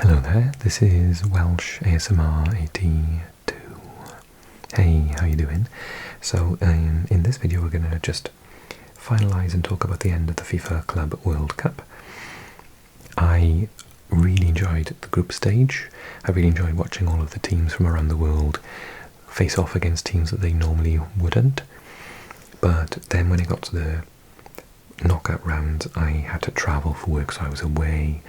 Hello there, this is Welsh ASMR 82. Hey, how you doing? So in this video we're going to just finalise and talk about the end of the FIFA Club World Cup. I really enjoyed the group stage. I really enjoyed watching all of the teams from around the world face off against teams that they normally wouldn't. But then when it got to the knockout rounds, I had to travel for work, so I was away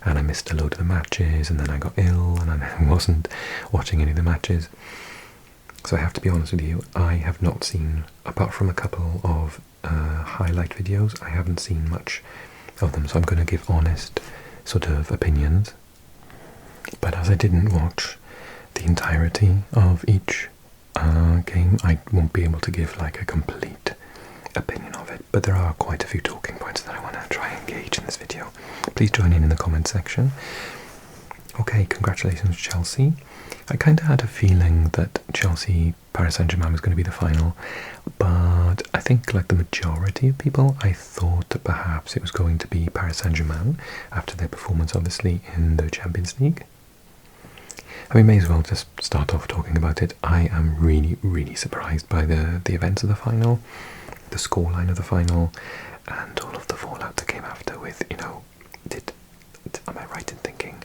and I missed a load of the matches, and then I got ill and I wasn't watching any of the matches. So I have to be honest with you, I have not seen, apart from a couple of highlight videos, I haven't seen much of them, so I'm going to give honest sort of opinions. But as I didn't watch the entirety of each game, I won't be able to give like a complete opinion of it, but there are quite a few talking points that I want to try and engage in this video. Please join in the comment section. Okay, congratulations Chelsea. I kind of had a feeling that Chelsea Paris Saint-Germain was going to be the final, but I think like the majority of people, I thought that perhaps it was going to be Paris Saint-Germain after their performance obviously in the Champions League. And we may as well just start off talking about it. I am really surprised by the events of the final, the scoreline of the final, and all of the fallout that came after with, you know, am I right in thinking,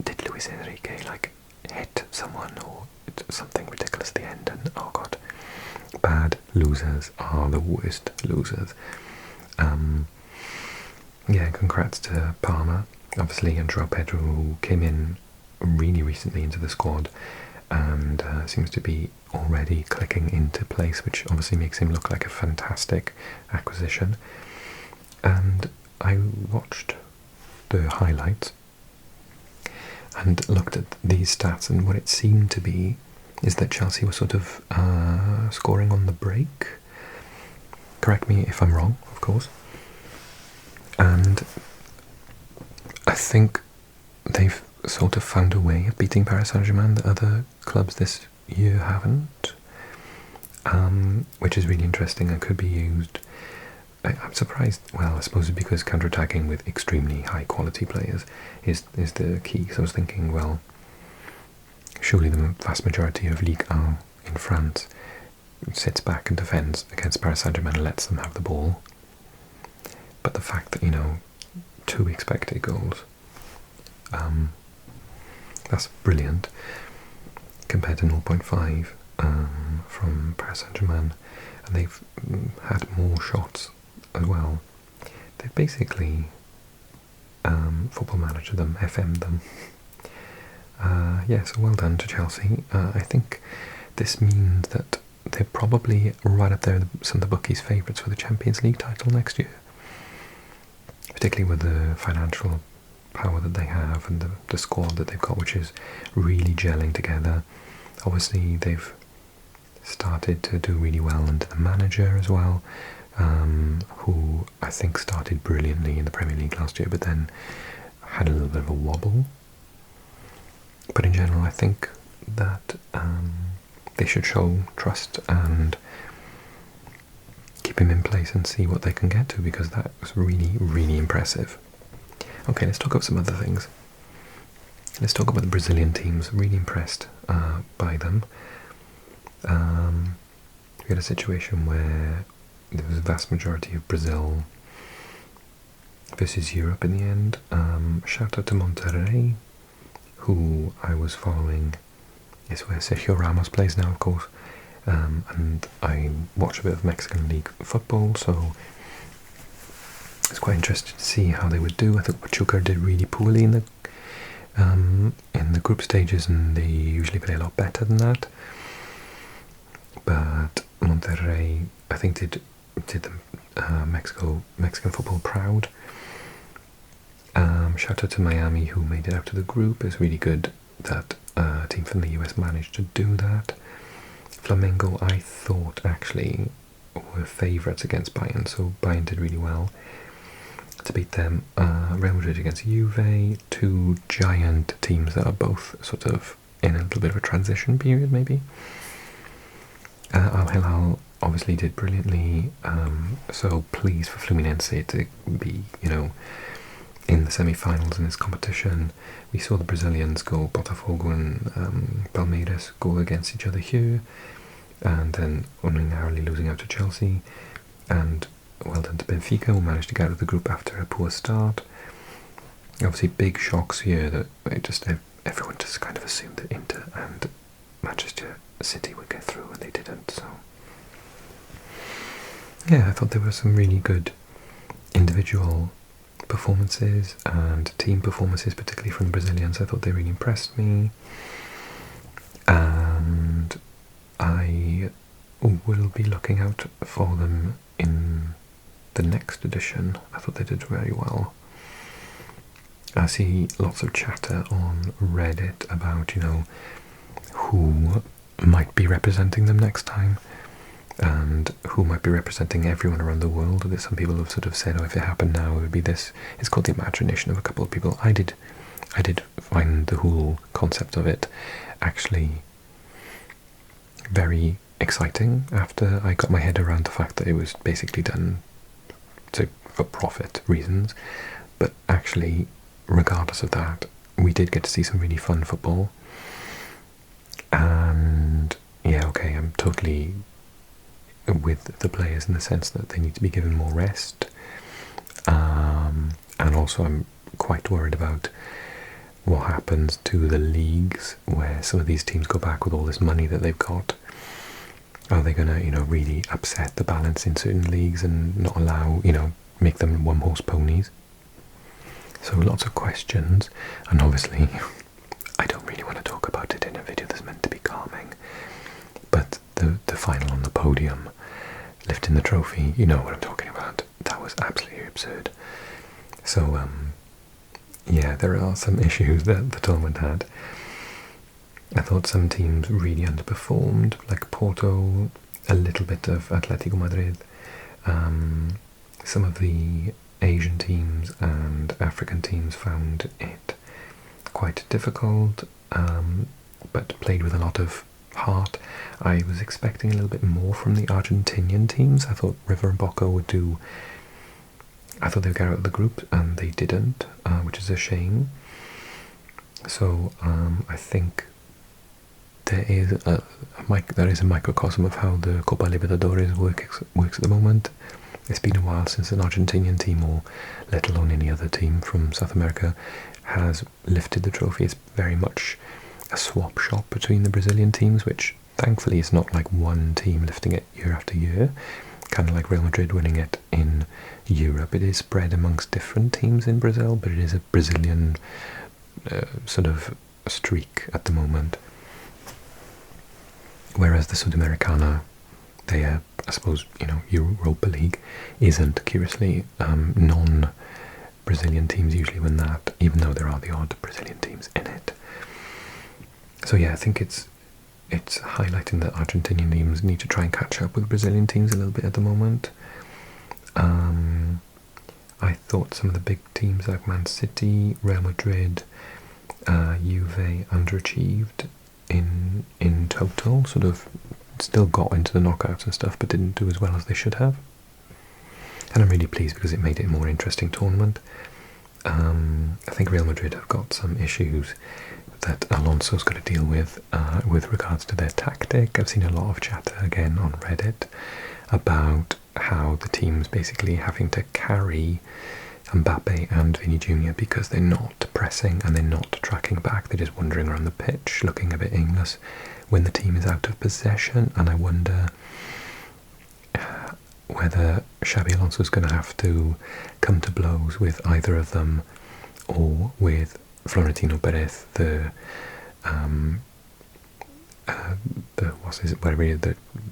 did Luis Enrique like hit someone or something ridiculous at the end? And oh god, bad losers are the worst losers. Yeah, congrats to Palmer, obviously, and João Pedro, who came in really recently into the squad and seems to be already clicking into place, which obviously makes him look like a fantastic acquisition. And I watched the highlights and looked at these stats, and what it seemed to be is that Chelsea was sort of scoring on the break. Correct me if I'm wrong, of course. And I think they've sort of found a way of beating Paris Saint-Germain that other clubs this year haven't, which is really interesting and could be used. I'm surprised, well, I suppose it's because counter-attacking with extremely high-quality players is the key. So I was thinking, well, surely the vast majority of Ligue 1 in France sits back and defends against Paris Saint-Germain and lets them have the ball. But the fact that, you know, 2 expected goals, that's brilliant, compared to 0.5 from Paris Saint-Germain, and they've had more shots as well. They've basically Football Manager them, FM'd them. Yeah, so well done to Chelsea. I think this means that they're probably right up there, some of the bookies' favourites for the Champions League title next year, particularly with the financial power that they have and the squad that they've got, which is really gelling together. Obviously they've started to do really well under the manager as well, who I think started brilliantly in the Premier League last year but then had a little bit of a wobble. But in general I think that they should show trust and keep him in place and see what they can get to, because that was really impressive. Okay, let's talk about some other things. Let's talk about the Brazilian teams. Really impressed by them. We had a situation where there was a vast majority of Brazil versus Europe in the end. Shout out to Monterrey, who I was following. It's where Sergio Ramos plays now, of course. And I watch a bit of Mexican League football, so it's quite interesting to see how they would do. I think Pachuca did really poorly in the group stages, and they usually play a lot better than that. But Monterrey, I think, did the Mexican football proud. Shout out to Miami, who made it out of the group. It's really good that a team from the US managed to do that. Flamengo, I thought, actually were favourites against Bayern, so Bayern did really well to beat them. Real Madrid against Juve, 2 giant teams that are both sort of in a little bit of a transition period, maybe. Al Hilal obviously did brilliantly, so pleased for Fluminense to be, you know, in the semi-finals in this competition. We saw the Brazilians go, Botafogo and Palmeiras go against each other here, and then only narrowly losing out to Chelsea. And well done to Benfica, who managed to get out of the group after a poor start. Obviously big shocks here that everyone just kind of assumed that Inter and Manchester City would get through, and they didn't. So yeah, I thought there were some really good individual performances and team performances, particularly from the Brazilians. I thought they really impressed me, and I will be looking out for them in the next edition. I thought they did very well. I see lots of chatter on Reddit about, who might be representing them next time, and who might be representing everyone around the world. There's some people have sort of said, oh, if it happened now, it would be this. It's called the imagination of a couple of people. I did find the whole concept of it actually very exciting after I got my head around the fact that it was basically done for profit reasons. But actually, regardless of that, we did get to see some really fun football. And yeah, okay, I'm totally with the players in the sense that they need to be given more rest. And also I'm quite worried about what happens to the leagues where some of these teams go back with all this money that they've got. Are they going to, really upset the balance in certain leagues and not allow, make them one-horse ponies? So lots of questions, and obviously I don't really want to talk about it in a video that's meant to be calming, but the final on the podium, lifting the trophy, you know what I'm talking about. That was absolutely absurd. So yeah, there are some issues that the tournament had. I thought some teams really underperformed, like Porto, a little bit of Atletico Madrid. Some of the Asian teams and African teams found it quite difficult, but played with a lot of heart. I was expecting a little bit more from the Argentinian teams. I thought River and Boca would do... I thought they would get out of the group, and they didn't, which is a shame. So I think there is a microcosm of how the Copa Libertadores works at the moment. It's been a while since an Argentinian team, or let alone any other team from South America, has lifted the trophy. It's very much a swap shop between the Brazilian teams, which thankfully is not like one team lifting it year after year, kind of like Real Madrid winning it in Europe. It is spread amongst different teams in Brazil, but it is a Brazilian sort of streak at the moment. Whereas the Sudamericana, they I suppose, Europa League isn't, curiously, non-Brazilian teams usually win that, even though there are the odd Brazilian teams in it. So yeah, I think it's highlighting that Argentinian teams need to try and catch up with Brazilian teams a little bit at the moment. I thought some of the big teams like Man City, Real Madrid, Juve underachieved in total, sort of still got into the knockouts and stuff, but didn't do as well as they should have. And I'm really pleased because it made it a more interesting tournament. I think Real Madrid have got some issues that Alonso's got to deal with regards to their tactic. I've seen a lot of chatter again on Reddit about how the team's basically having to carry Mbappe and Vini Jr. because they're not pressing and they're not tracking back. They're just wandering around the pitch looking a bit aimless when the team is out of possession, and I wonder whether Xabi Alonso's going to have to come to blows with either of them, or with Florentino Perez, the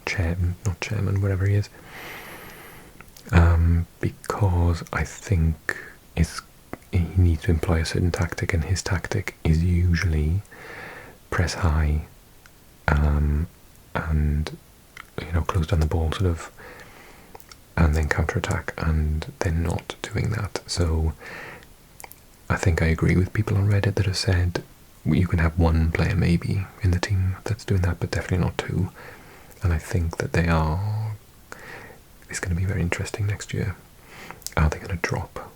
chairman, whatever he is, because I think he needs to employ a certain tactic, and his tactic is usually press high, and close down the ball, sort of, and then counter-attack, and they're not doing that. So I think I agree with people on Reddit that have said you can have one player maybe in the team that's doing that, but definitely not two. And I think that it's going to be very interesting next year. Are they going to drop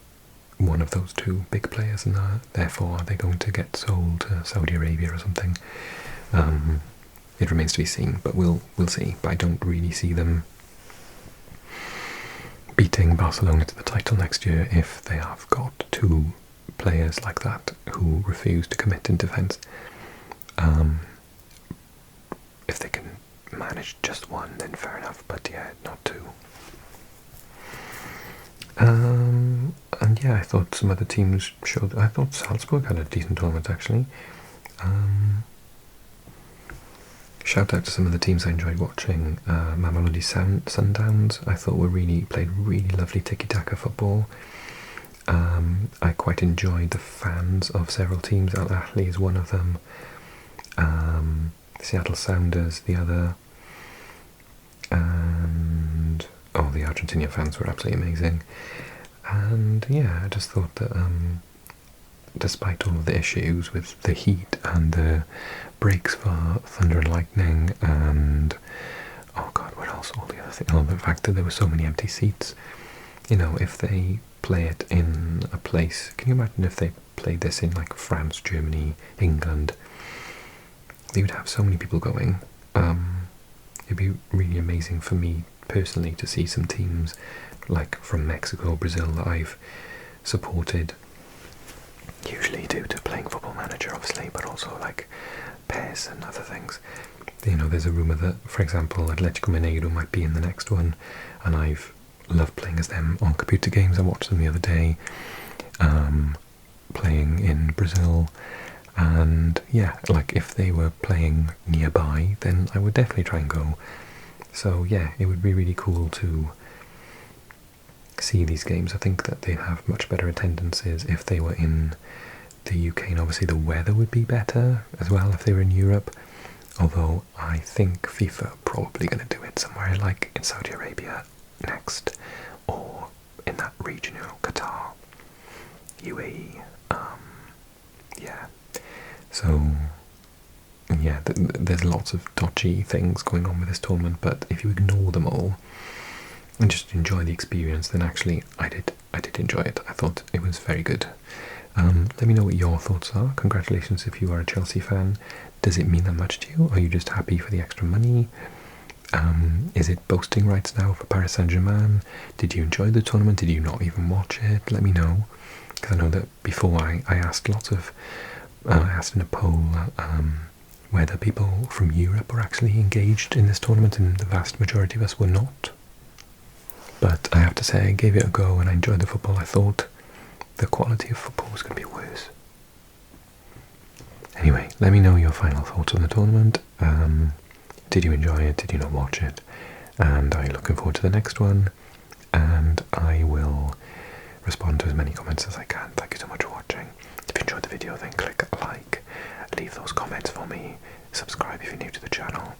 one of those two big players, and therefore are they going to get sold to Saudi Arabia or something? It remains to be seen, but we'll see. But I don't really see them beating Barcelona to the title next year if they have got two players like that who refuse to commit in defence. If they can manage just one, then fair enough, but yeah, not two. And yeah, I thought some other teams showed. I thought Salzburg had a decent tournament actually. Shout out to some of the teams I enjoyed watching. Mamelodi Sundowns, I thought played really lovely tiki-taka football. I quite enjoyed the fans of several teams. Al Ahly is one of them. Seattle Sounders, the other. And the Argentinian fans were absolutely amazing. And yeah, I just thought that despite all of the issues with the heat and the breaks for Thunder and Lightning and oh god, what else? All the other things. The fact that there were so many empty seats. You know, if they play it in a place, can you imagine if they played this in like France, Germany, England? They would have so many people going. It'd be really amazing for me personally to see some teams like from Mexico, Brazil that I've supported, usually due to playing Football Manager obviously, but also like PES and other things. You know, there's a rumour that, for example, Atletico Mineiro might be in the next one, and I've loved playing as them on computer games. I watched them the other day, playing in Brazil, and yeah, like if they were playing nearby, then I would definitely try and go. So yeah, it would be really cool to see these games. I think that they'd have much better attendances if they were in the UK, and obviously the weather would be better as well if they were in Europe. Although I think FIFA are probably going to do it somewhere like in Saudi Arabia next, or in that region, you know, Qatar, UAE. Yeah. So yeah, there's lots of dodgy things going on with this tournament, but if you ignore them all and just enjoy the experience, then actually I did enjoy it. I thought it was very good. Let me know what your thoughts are. Congratulations if you are a Chelsea fan. Does it mean that much to you? Are you just happy for the extra money? Is it boasting rights now for Paris Saint-Germain? Did you enjoy the tournament? Did you not even watch it? Let me know, because I know that before I asked I asked in a poll whether people from Europe were actually engaged in this tournament, and the vast majority of us were not. But I have to say, I gave it a go and I enjoyed the football. I thought the quality of football was going to be worse. Anyway, let me know your final thoughts on the tournament. Did you enjoy it? Did you not watch it? And I'm looking forward to the next one. And I will respond to as many comments as I can. Thank you so much for watching. If you enjoyed the video, then click like, leave those comments for me, subscribe if you're new to the channel,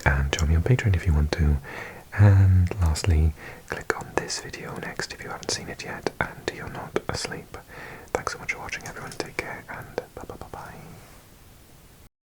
and join me on Patreon if you want to. And lastly, click on this video next if you haven't seen it yet and you're not asleep. Thanks so much for watching everyone, take care, and bye bye bye bye.